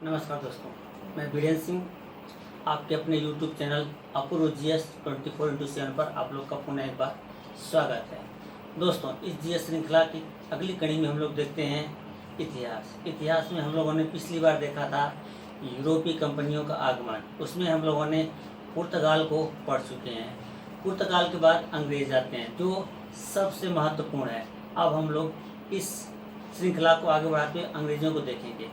नमस्कार दोस्तों, मैं बीरेन सिंह आपके अपने YouTube चैनल अपूर्व GS 24/7 पर आप लोग का पुनः एक बार स्वागत है। दोस्तों, इस GS श्रृंखला की अगली कड़ी में हम लोग देखते हैं इतिहास में हम लोगों ने पिछली बार देखा था यूरोपीय कंपनियों का आगमन। उसमें हम लोगों ने पुर्तगाल को पढ़ चुके हैं। पुर्तगाल के बाद अंग्रेज आते हैं जो सबसे महत्वपूर्ण है। अब हम लोग इस श्रृंखला को आगे बढ़ाते हुए अंग्रेज़ों को देखेंगे,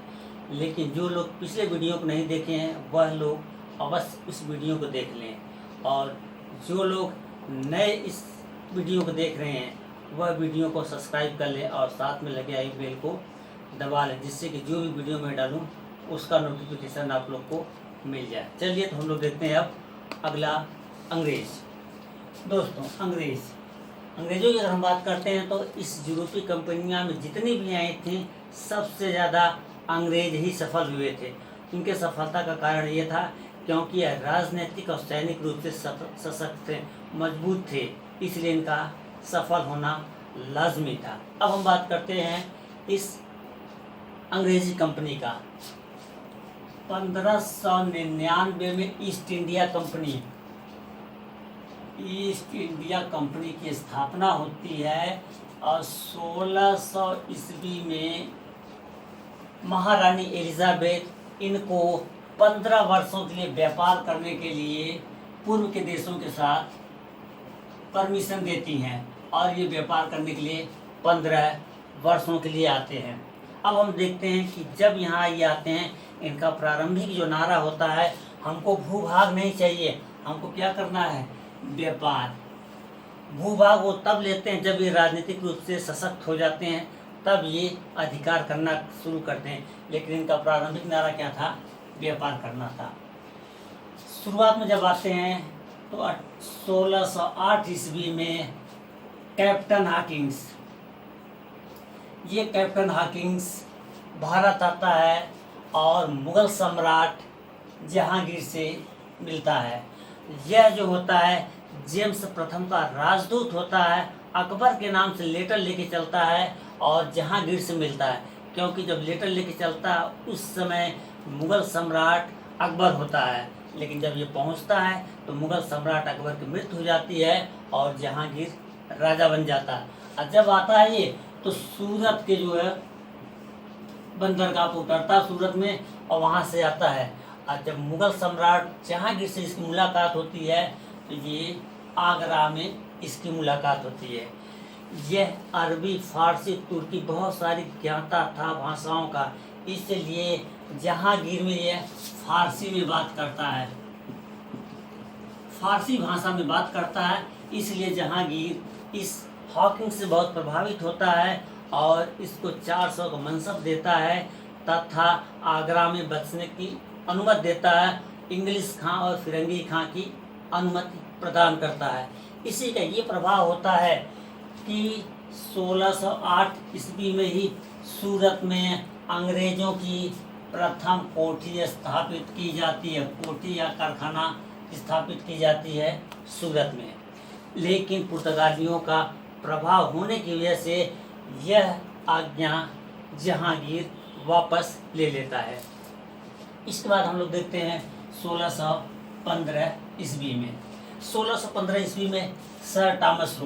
लेकिन जो लोग पिछले वीडियो को नहीं देखे हैं वह लोग अवश्य इस वीडियो को देख लें, और जो लोग नए इस वीडियो को देख रहे हैं वह वीडियो को सब्सक्राइब कर लें और साथ में लगे आई बेल को दबा लें, जिससे कि जो भी वीडियो मैं डालूं उसका नोटिफिकेशन आप लोग को मिल जाए। चलिए तो हम लोग देखते हैं अब अगला अंग्रेज़। दोस्तों, अंग्रेज़ों की अगर हम बात करते हैं तो इस यूरोपीय कंपनियां में जितनी भी आई थी सबसे ज़्यादा अंग्रेज ही सफल हुए थे। उनके सफलता का कारण ये था क्योंकि यह राजनीतिक और सैनिक रूप से सशक्त थे, मजबूत थे, इसलिए इनका सफल होना लाजमी था। अब हम बात करते हैं इस अंग्रेजी कंपनी का। 1599 में ईस्ट इंडिया कंपनी की स्थापना होती है और 1600 ईस्वी में महारानी एलिजाबेथ इनको 15 वर्षों के लिए व्यापार करने के लिए पूर्व के देशों के साथ परमिशन देती हैं, और ये व्यापार करने के लिए 15 वर्षों के लिए आते हैं। अब हम देखते हैं कि जब यहाँ ये आते हैं, इनका प्रारंभिक जो नारा होता है, हमको भूभाग नहीं चाहिए, हमको क्या करना है, व्यापार। भूभाग वो तब लेते हैं जब ये राजनीतिक रूप से सशक्त हो जाते हैं, तब ये अधिकार करना शुरू करते हैं, लेकिन इनका प्रारंभिक नारा क्या था, व्यापार करना था। शुरुआत में जब आते हैं तो 1608 ईस्वी में कैप्टन हॉकिंस भारत आता है और मुगल सम्राट जहांगीर से मिलता है। यह जो होता है जेम्स प्रथम का राजदूत होता है, अकबर के नाम से लेटर लेके चलता है और जहांगीर से मिलता है, क्योंकि जब लेटर लेके चलता है उस समय मुगल सम्राट अकबर होता है, लेकिन जब ये पहुंचता है तो मुगल सम्राट अकबर की मृत्यु हो जाती है और जहांगीर राजा बन जाता है। और जब आता है ये तो सूरत के जो है बंदरगाह पर उतरता है सूरत में, और वहाँ से आता है। और जब मुगल सम्राट जहांगीर से इसकी मुलाकात होती है तो ये आगरा में इसकी मुलाकात होती है। यह अरबी, फारसी, तुर्की बहुत सारी ज्ञाता था भाषाओं का, इसलिए जहांगीर में यह फारसी में बात करता है, फारसी भाषा में बात करता है। इसलिए जहांगीर इस हॉकिंग से बहुत प्रभावित होता है और इसको 400 का मनसब देता है तथा आगरा में बसने की अनुमति देता है। इंग्लिश खां और फिरंगी खां की अनुमति प्रदान करता है। इसी का ये प्रभाव होता है कि 1608 ईस्वी में ही सूरत में अंग्रेजों की प्रथम कोठी स्थापित की जाती है, कोठी या कारखाना स्थापित की जाती है सूरत में। लेकिन पुर्तगालियों का प्रभाव होने की वजह से यह आज्ञा जहांगीर वापस ले लेता है। इसके बाद हम लोग देखते हैं 1615 ईस्वी में। 1615 ईस्वी में सर टॉमस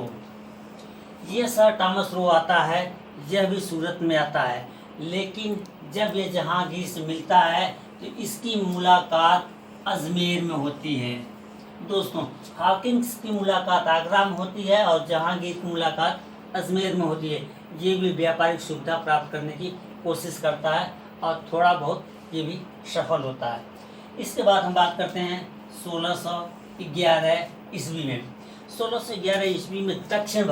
रो आता है, यह भी सूरत में आता है। लेकिन जब ये जहांगीर से मिलता है तो इसकी मुलाकात अजमेर में होती है। दोस्तों, हॉकिंस की मुलाकात आगरा में होती है और जहांगीर की मुलाकात अजमेर में होती है। ये भी व्यापारिक सुविधा प्राप्त करने की कोशिश करता है और थोड़ा बहुत ये भी सफल होता है। इसके बाद हम बात करते हैं 1611 ईस्वी में। 1611 ईस्वी में दक्षिण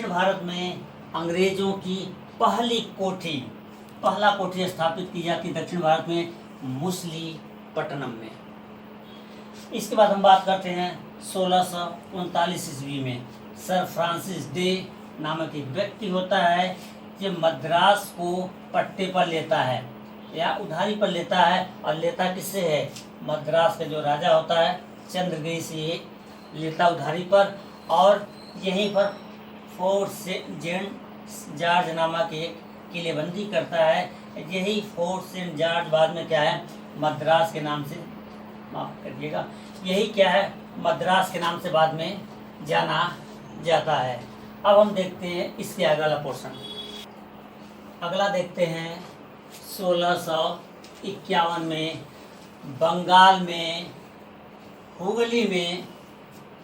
भारत में अंग्रेजों की पहला कोठी स्थापित की जाती है दक्षिण भारत में, मुसलीपट्टनम में। इसके बाद हम बात करते हैं 1639 ईस्वी में। सर फ्रांसिस डे नामक एक व्यक्ति होता है, ये मद्रास को पट्टे पर लेता है या उधारी पर लेता है, और लेता किससे है, मद्रास का जो राजा होता है चंद्रगिरी से ये लेता उधारी पर, और यहीं पर फोर्ट सेंट जॉर्ज नामक एक किलेबंदी करता है, यही फोर्ट सेंट जॉर्ज बाद में क्या है, मद्रास के नाम से, माफ करिएगा, यही क्या है, मद्रास के नाम से बाद में जाना जाता है। अब हम देखते हैं इसके अगला पोर्शन। अगला देखते हैं 1651 में बंगाल में हुगली में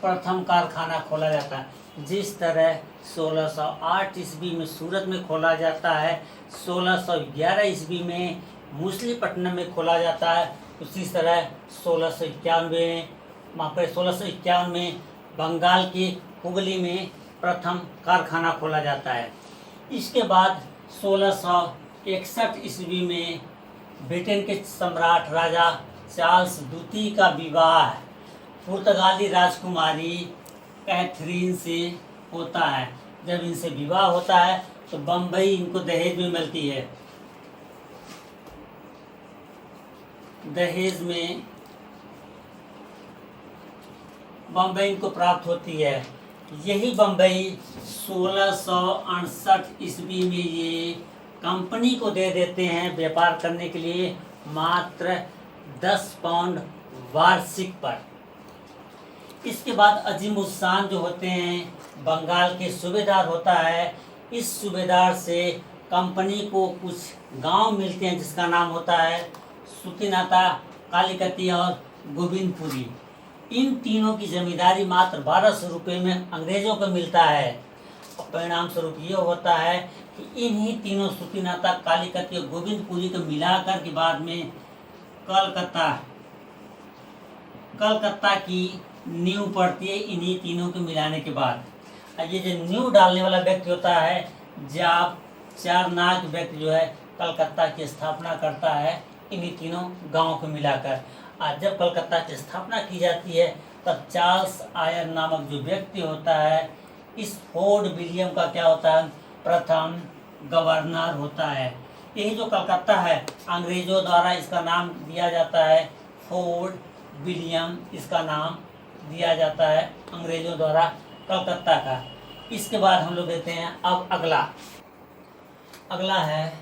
प्रथम कारखाना खोला जाता है। जिस तरह 1608 ईस्वी में सूरत में खोला जाता है, 1611 ईस्वी में मछलीपट्टनम में खोला जाता है, उसी तरह 1651 में बंगाल के हुगली में प्रथम कारखाना खोला जाता है। इसके बाद 1661 ईस्वी में ब्रिटेन के सम्राट राजा चार्ल्स द्वितीय का विवाह पुर्तगाली राजकुमारी कैथरीन से होता है। जब इनसे विवाह होता है तो बम्बई इनको दहेज में मिलती है। दहेज में बम्बई इनको प्राप्त होती है। यही बम्बई 1668 ईस्वी में ये कंपनी को दे देते हैं व्यापार करने के लिए मात्र 10 पाउंड वार्षिक पर। इसके बाद अजीमुद्दीन जो होते हैं बंगाल के सूबेदार होता है। इस सूबेदार से कंपनी को कुछ गांव मिलते हैं जिसका नाम होता है सुतिनाता, कालीकती और गोविंदपुरी। इन तीनों की जमींदारी मात्र 1200 रुपये में अंग्रेजों को मिलता है। परिणाम स्वरूप ये होता है कि इन्हीं तीनों सुतिनाता, कालीकती और गोविंदपुरी को मिलाकर के बाद में कलकत्ता की नींव पड़ती है। इन्हीं तीनों को मिलाने के बाद ये जो नींव डालने वाला व्यक्ति होता है, जब चारनाक व्यक्ति जो है कलकत्ता की स्थापना करता है इन्हीं तीनों गांवों को मिलाकर। आज जब कलकत्ता की स्थापना की जाती है तब चार्ल्स आयर नामक जो व्यक्ति होता है इस फोर्ट विलियम का क्या होता है, प्रथम गवर्नर होता है। यही जो कलकत्ता है अंग्रेजों द्वारा इसका नाम दिया जाता है फोर्ट विलियम, इसका नाम दिया जाता है अंग्रेजों द्वारा कलकत्ता का। इसके बाद हम लोग देखते हैं अब अगला है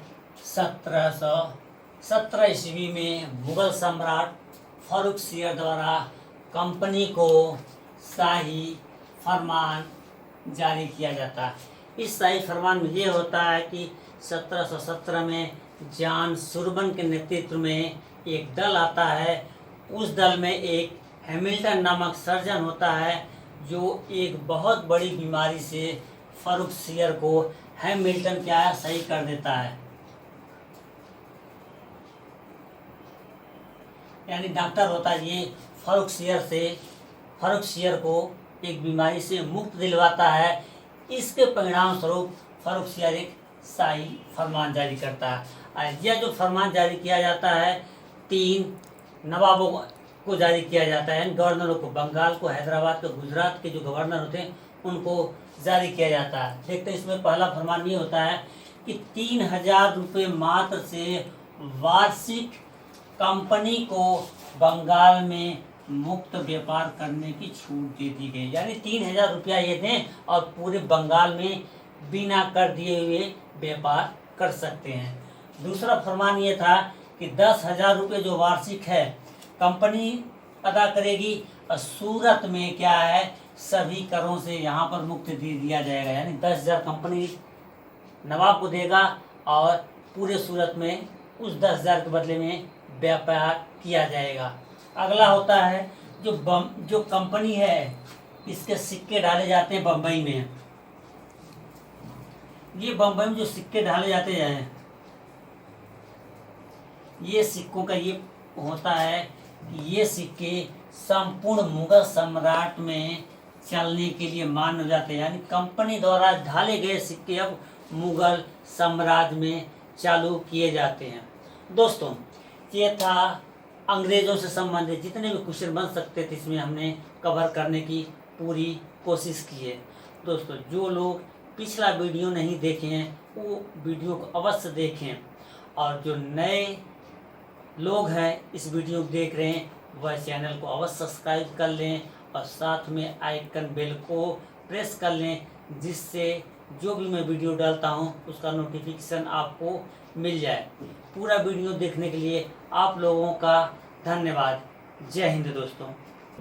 1717 ईस्वी में मुगल सम्राट फारुखसियर द्वारा कंपनी को शाही फरमान जारी किया जाता है। इस शाही फरमान में ये होता है कि 1717 में जॉन सुरबन के नेतृत्व में एक दल आता है। उस दल में एक हैमिल्टन नामक सर्जन होता है जो एक बहुत बड़ी बीमारी से फारुखसियर को हैमिल्टन क्या है सही कर देता है। यानी डॉक्टर होता है ये फारुखसियर को एक बीमारी से मुक्त दिलवाता है। इसके परिणाम स्वरूप फारुखसियर एक शाही फरमान जारी करता है। यह जो फरमान जारी किया जाता है 3 नवाबों को जारी किया जाता है, गवर्नरों को, बंगाल को, हैदराबाद को, गुजरात के जो गवर्नर होते हैं उनको जारी किया जाता है। देखते हैं इसमें पहला फरमान ये होता है कि 3000 रुपये मात्र से वार्षिक कंपनी को बंगाल में मुक्त व्यापार करने की छूट दे दी गई। यानी 3000 रुपया ये दें और पूरे बंगाल में बिना कर दिए हुए व्यापार कर सकते हैं। दूसरा फरमान ये था कि 10,000 रुपये जो वार्षिक है कंपनी अदा करेगी और सूरत में क्या है सभी करों से यहाँ पर मुक्त दे दिया जाएगा। यानी 10,000 कंपनी नवाब को देगा और पूरे सूरत में उस 10,000 के बदले में व्यापार किया जाएगा। अगला होता है जो कंपनी है इसके सिक्के डाले जाते हैं बम्बई में। ये बम्बई में जो सिक्के डाले जाते हैं ये सिक्कों का ये होता है कि ये सिक्के संपूर्ण मुगल सम्राट में चलने के लिए मान्य हो जाते हैं। यानी कंपनी द्वारा ढाले गए सिक्के अब मुगल साम्राज्य में चालू किए जाते हैं। दोस्तों ये था अंग्रेज़ों से संबंधित जितने भी क्वेश्चन बन सकते थे इसमें हमने कवर करने की पूरी कोशिश की है। दोस्तों जो लोग पिछला वीडियो नहीं देखे हैं वो वीडियो को अवश्य देखें और जो नए लोग हैं इस वीडियो को देख रहे हैं वह चैनल को अवश्य सब्सक्राइब कर लें और साथ में आइकन बेल को प्रेस कर लें जिससे जो भी मैं वीडियो डालता हूं उसका नोटिफिकेशन आपको मिल जाए। पूरा वीडियो देखने के लिए आप लोगों का धन्यवाद। जय हिंद दोस्तों।